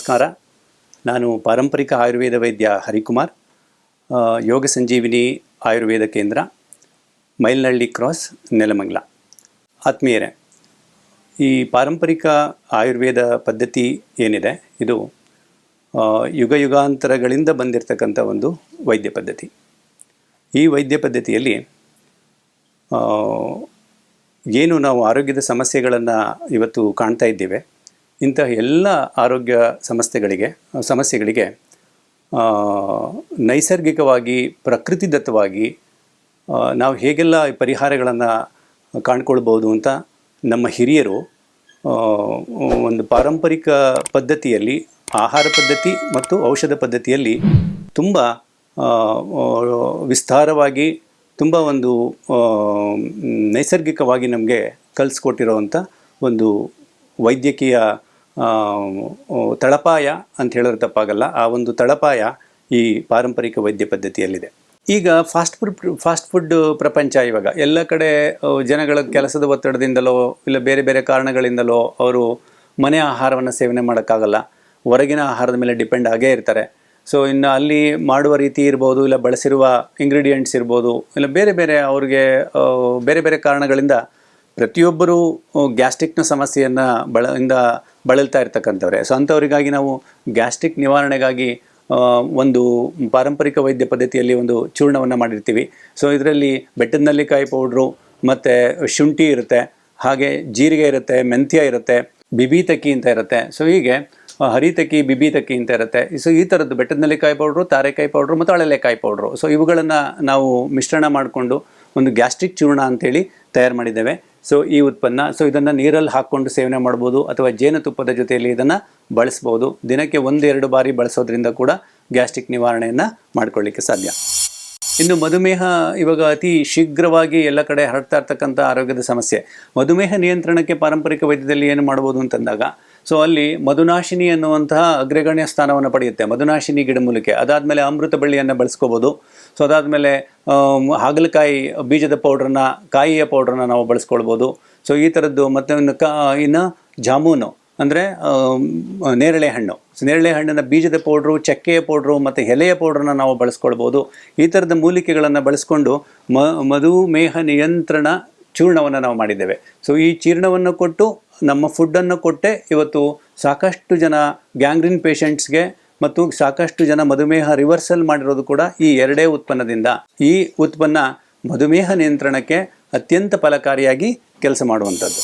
ನಮಸ್ಕಾರ. ನಾನು ಪಾರಂಪರಿಕ ಆಯುರ್ವೇದ ವೈದ್ಯ ಹರಿಕುಮಾರ್, ಯೋಗ ಸಂಜೀವಿನಿ ಆಯುರ್ವೇದ ಕೇಂದ್ರ, ಮೈಲ್ನಹಳ್ಳಿ ಕ್ರಾಸ್, ನೆಲಮಂಗಲ. ಆತ್ಮೀಯರೇ, ಈ ಪಾರಂಪರಿಕ ಆಯುರ್ವೇದ ಪದ್ಧತಿ ಏನಿದೆ ಇದು ಯುಗ ಯುಗಾಂತರಗಳಿಂದ ಬಂದಿರತಕ್ಕಂಥ ಒಂದು ವೈದ್ಯ ಪದ್ಧತಿ. ಈ ವೈದ್ಯ ಪದ್ಧತಿಯಲ್ಲಿ ಏನು ನಾವು ಆರೋಗ್ಯದ ಸಮಸ್ಯೆಗಳನ್ನು ಇವತ್ತು ಕಾಣ್ತಾ ಇದ್ದೇವೆ, ಇಂತಹ ಎಲ್ಲ ಆರೋಗ್ಯ ಸಮಸ್ಯೆಗಳಿಗೆ ನೈಸರ್ಗಿಕವಾಗಿ ಪ್ರಕೃತಿದತ್ತವಾಗಿ ನಾವು ಹೇಗೆಲ್ಲ ಪರಿಹಾರಗಳನ್ನು ಕಾಣ್ಕೊಳ್ಬೋದು ಅಂತ ನಮ್ಮ ಹಿರಿಯರು ಒಂದು ಪಾರಂಪರಿಕ ಪದ್ಧತಿಯಲ್ಲಿ, ಆಹಾರ ಪದ್ಧತಿ ಮತ್ತು ಔಷಧ ಪದ್ಧತಿಯಲ್ಲಿ ತುಂಬ ವಿಸ್ತಾರವಾಗಿ, ತುಂಬ ಒಂದು ನೈಸರ್ಗಿಕವಾಗಿ ನಮಗೆ ಕಲಿಸ್ಕೊಟ್ಟಿರೋವಂಥ ಒಂದು ವೈದ್ಯಕೀಯ ತಳಪಾಯ ಅಂತ ಹೇಳಿದ್ರೆ ತಪ್ಪಾಗಲ್ಲ. ಆ ಒಂದು ತಳಪಾಯ ಈ ಪಾರಂಪರಿಕ ವೈದ್ಯ ಪದ್ಧತಿಯಲ್ಲಿದೆ. ಈಗ ಫಾಸ್ಟ್ ಫುಡ್ ಪ್ರಪಂಚ ಇವಾಗ ಎಲ್ಲ ಕಡೆ ಜನಗಳ ಕೆಲಸದ ಒತ್ತಡದಿಂದಲೋ ಇಲ್ಲ ಬೇರೆ ಬೇರೆ ಕಾರಣಗಳಿಂದಲೋ ಅವರು ಮನೆ ಆಹಾರವನ್ನು ಸೇವನೆ ಮಾಡೋಕ್ಕಾಗಲ್ಲ, ಹೊರಗಿನ ಆಹಾರದ ಮೇಲೆ ಡಿಪೆಂಡ್ ಆಗೇ ಇರ್ತಾರೆ. ಸೊ ಇನ್ನು ಅಲ್ಲಿ ಮಾಡುವ ರೀತಿ ಇರ್ಬೋದು, ಇಲ್ಲ ಬಳಸಿರುವ ಇಂಗ್ರೀಡಿಯೆಂಟ್ಸ್ ಇರ್ಬೋದು, ಇಲ್ಲ ಬೇರೆ ಬೇರೆ ಅವ್ರಿಗೆ ಬೇರೆ ಬೇರೆ ಕಾರಣಗಳಿಂದ ಪ್ರತಿಯೊಬ್ಬರೂ ಗ್ಯಾಸ್ಟ್ರಿಕ್ನ ಸಮಸ್ಯೆಯನ್ನು ಬಳಲ್ತಾ ಇರ್ತಕ್ಕಂಥವ್ರೆ. ಸೊ ಅಂಥವರಿಗಾಗಿ ನಾವು ಗ್ಯಾಸ್ಟ್ರಿಕ್ ನಿವಾರಣೆಗಾಗಿ ಒಂದು ಪಾರಂಪರಿಕ ವೈದ್ಯ ಪದ್ಧತಿಯಲ್ಲಿ ಒಂದು ಚೂರ್ಣವನ್ನು ಮಾಡಿರ್ತೀವಿ. ಸೊ ಇದರಲ್ಲಿ ಬೆಟ್ಟದ ನೆಲ್ಲಿಕಾಯಿ ಪೌಡ್ರು ಮತ್ತು ಶುಂಠಿ ಇರುತ್ತೆ, ಹಾಗೆ ಜೀರಿಗೆ ಇರುತ್ತೆ, ಮೆಂತ್ಯ ಇರುತ್ತೆ, ಬಿಬಿ ತಕ್ಕಿ ಅಂತ ಇರುತ್ತೆ. ಸೊ ಹೀಗೆ ಹರಿತಕ್ಕಿ, ಬಿಬಿ ತಕ್ಕಿ ಅಂತ ಇರುತ್ತೆ. ಸೊ ಈ ಥರದ್ದು ಬೆಟ್ಟದ ನೆಲ್ಲಿಕಾಯಿ ಪೌಡ್ರು, ತಾರೆಕಾಯಿ ಪೌಡ್ರು ಮತ್ತು ಅಳಲೆಕಾಯಿ ಪೌಡ್ರು, ಸೊ ಇವುಗಳನ್ನು ನಾವು ಮಿಶ್ರಣ ಮಾಡಿಕೊಂಡು ಒಂದು ಗ್ಯಾಸ್ಟ್ರಿಕ್ ಚೂರ್ಣ ಅಂತೇಳಿ ತಯಾರು ಮಾಡಿದ್ದೇವೆ. ಸೊ ಈ ಉತ್ಪನ್ನ, ಸೊ ಇದನ್ನು ನೀರಲ್ಲಿ ಹಾಕ್ಕೊಂಡು ಸೇವನೆ ಮಾಡ್ಬೋದು ಅಥವಾ ಜೇನುತುಪ್ಪದ ಜೊತೆಯಲ್ಲಿ ಇದನ್ನು ಬಳಸ್ಬೋದು. ದಿನಕ್ಕೆ 1-2 ಬಾರಿ ಬಳಸೋದ್ರಿಂದ ಕೂಡ ಗ್ಯಾಸ್ಟ್ರಿಕ್ ನಿವಾರಣೆಯನ್ನು ಮಾಡ್ಕೊಳ್ಳಿಕ್ಕೆ ಸಾಧ್ಯ. ಇನ್ನು ಮಧುಮೇಹ ಇವಾಗ ಅತಿ ಶೀಘ್ರವಾಗಿ ಎಲ್ಲ ಕಡೆ ಹರಡ್ತಾ ಇರ್ತಕ್ಕಂಥ ಆರೋಗ್ಯದ ಸಮಸ್ಯೆ. ಮಧುಮೇಹ ನಿಯಂತ್ರಣಕ್ಕೆ ಪಾರಂಪರಿಕ ವೈದ್ಯದಲ್ಲಿ ಏನು ಮಾಡ್ಬೋದು ಅಂತಂದಾಗ, ಸೊ ಅಲ್ಲಿ ಮಧುನಾಶಿನಿ ಅನ್ನುವಂತಹ ಅಗ್ರಗಣ್ಯ ಸ್ಥಾನವನ್ನು ಪಡೆಯುತ್ತೆ. ಮಧುನಾಶಿನಿ ಗಿಡಮೂಲಿಕೆ, ಅದಾದಮೇಲೆ ಅಮೃತ ಬಳ್ಳಿಯನ್ನು ಬಳಸ್ಕೋಬೋದು. ಸೊ ಅದಾದಮೇಲೆ ಹಾಗಲಕಾಯಿ ಬೀಜದ ಪೌಡ್ರನ್ನ, ಕಾಯಿಯ ಪೌಡ್ರನ್ನ ನಾವು ಬಳಸ್ಕೊಳ್ಬೋದು. ಸೊ ಈ ಥರದ್ದು. ಮತ್ತು ಇನ್ನು ಜಾಮೂನು ಅಂದರೆ ನೇರಳೆ ಹಣ್ಣು, ನೇರಳೆ ಹಣ್ಣಿನ ಬೀಜದ ಪೌಡ್ರು, ಚಕ್ಕೆಯ ಪೌಡ್ರು ಮತ್ತು ಎಲೆಯ ಪೌಡ್ರನ್ನ ನಾವು ಬಳಸ್ಕೊಳ್ಬೋದು. ಈ ಥರದ ಮೂಲಿಕೆಗಳನ್ನು ಬಳಸ್ಕೊಂಡು ಮಧುಮೇಹ ನಿಯಂತ್ರಣ ಚೂರ್ಣವನ್ನು ನಾವು ಮಾಡಿದ್ದೇವೆ. ಸೊ ಈ ಚೂರ್ಣವನ್ನು ಕೊಟ್ಟು, ನಮ್ಮ ಫುಡ್ಡನ್ನು ಕೊಟ್ಟೆ ಇವತ್ತು ಸಾಕಷ್ಟು ಜನ ಗ್ಯಾಂಗ್ರೀನ್ ಪೇಷಂಟ್ಸ್ಗೆ ಮತ್ತು ಸಾಕಷ್ಟು ಜನ ಮಧುಮೇಹ ರಿವರ್ಸಲ್ ಮಾಡಿರೋದು ಕೂಡ ಈ ಎರಡೇ ಉತ್ಪನ್ನದಿಂದ. ಈ ಉತ್ಪನ್ನ ಮಧುಮೇಹ ನಿಯಂತ್ರಣಕ್ಕೆ ಅತ್ಯಂತ ಫಲಕಾರಿಯಾಗಿ ಕೆಲಸ ಮಾಡುವಂಥದ್ದು.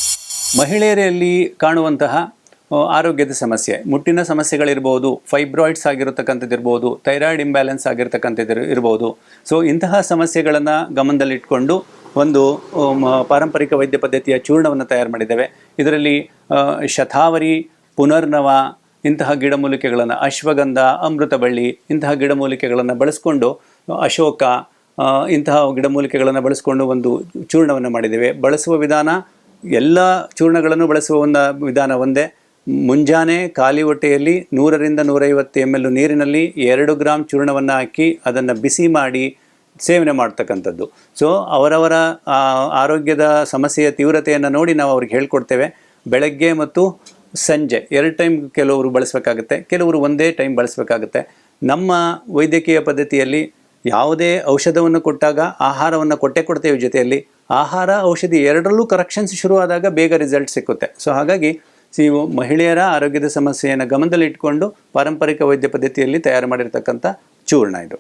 ಮಹಿಳೆಯರಲ್ಲಿ ಕಾಣುವಂತಹ ಆರೋಗ್ಯದ ಸಮಸ್ಯೆ, ಮುಟ್ಟಿನ ಸಮಸ್ಯೆಗಳಿರ್ಬೋದು, ಫೈಬ್ರಾಯ್ಡ್ಸ್ ಆಗಿರತಕ್ಕಂಥದ್ದು ಇರ್ಬೋದು, ಥೈರಾಯ್ಡ್ ಇಂಬ್ಯಾಲೆನ್ಸ್ ಆಗಿರತಕ್ಕಂಥದ್ದು ಇರ್ಬೋದು. ಸೊ ಇಂತಹ ಸಮಸ್ಯೆಗಳನ್ನು ಗಮನದಲ್ಲಿಟ್ಕೊಂಡು ಒಂದು ಪಾರಂಪರಿಕ ವೈದ್ಯ ಪದ್ಧತಿಯ ಚೂರ್ಣವನ್ನು ತಯಾರು ಮಾಡಿದ್ದೇವೆ. ಇದರಲ್ಲಿ ಶತಾವರಿ, ಪುನರ್ನವ ಇಂತಹ ಗಿಡಮೂಲಿಕೆಗಳನ್ನು, ಅಶ್ವಗಂಧ, ಅಮೃತ ಬಳ್ಳಿ ಇಂತಹ ಗಿಡಮೂಲಿಕೆಗಳನ್ನು ಬಳಸ್ಕೊಂಡು, ಅಶೋಕ ಇಂತಹ ಗಿಡಮೂಲಿಕೆಗಳನ್ನು ಬಳಸ್ಕೊಂಡು ಒಂದು ಚೂರ್ಣವನ್ನು ಮಾಡಿದ್ದೇವೆ. ಬಳಸುವ ವಿಧಾನ, ಎಲ್ಲ ಚೂರ್ಣಗಳನ್ನು ಬಳಸುವ ಒಂದು ವಿಧಾನ ಒಂದೇ. ಮುಂಜಾನೆ ಖಾಲಿ ಹೊಟ್ಟೆಯಲ್ಲಿ 100ರಿಂದ 150 ml ನೀರಿನಲ್ಲಿ 2 ಗ್ರಾಮ್ ಚೂರ್ಣವನ್ನು ಹಾಕಿ ಅದನ್ನು ಬಿಸಿ ಮಾಡಿ ಸೇವನೆ ಮಾಡ್ತಕ್ಕಂಥದ್ದು. ಸೊ ಅವರವರ ಆರೋಗ್ಯದ ಸಮಸ್ಯೆಯ ತೀವ್ರತೆಯನ್ನು ನೋಡಿ ನಾವು ಅವ್ರಿಗೆ ಹೇಳ್ಕೊಡ್ತೇವೆ. ಬೆಳಗ್ಗೆ ಮತ್ತು ಸಂಜೆ 2 ಟೈಮ್ ಕೆಲವರು ಬಳಸಬೇಕಾಗುತ್ತೆ, ಕೆಲವರು ಒಂದೇ ಟೈಮ್ ಬಳಸಬೇಕಾಗುತ್ತೆ. ನಮ್ಮ ವೈದ್ಯಕೀಯ ಪದ್ಧತಿಯಲ್ಲಿ ಯಾವುದೇ ಔಷಧವನ್ನು ಕೊಟ್ಟಾಗ ಆಹಾರವನ್ನು ಕೊಡ್ತೇವೆ. ಜೊತೆಯಲ್ಲಿ ಆಹಾರ, ಔಷಧಿ ಎರಡರಲ್ಲೂ ಕರೆಕ್ಷನ್ಸ್ ಶುರುವಾದಾಗ ಬೇಗ ರಿಸಲ್ಟ್ ಸಿಕ್ಕುತ್ತೆ. ಸೊ ಹಾಗಾಗಿ ಮಹಿಳೆಯರ ಆರೋಗ್ಯದ ಸಮಸ್ಯೆಯನ್ನು ಗಮನದಲ್ಲಿ ಇಟ್ಕೊಂಡು ಪಾರಂಪರಿಕ ವೈದ್ಯ ಪದ್ಧತಿಯಲ್ಲಿ ತಯಾರು ಮಾಡಿರ್ತಕ್ಕಂಥ ಚೂರ್ಣ ಇದು.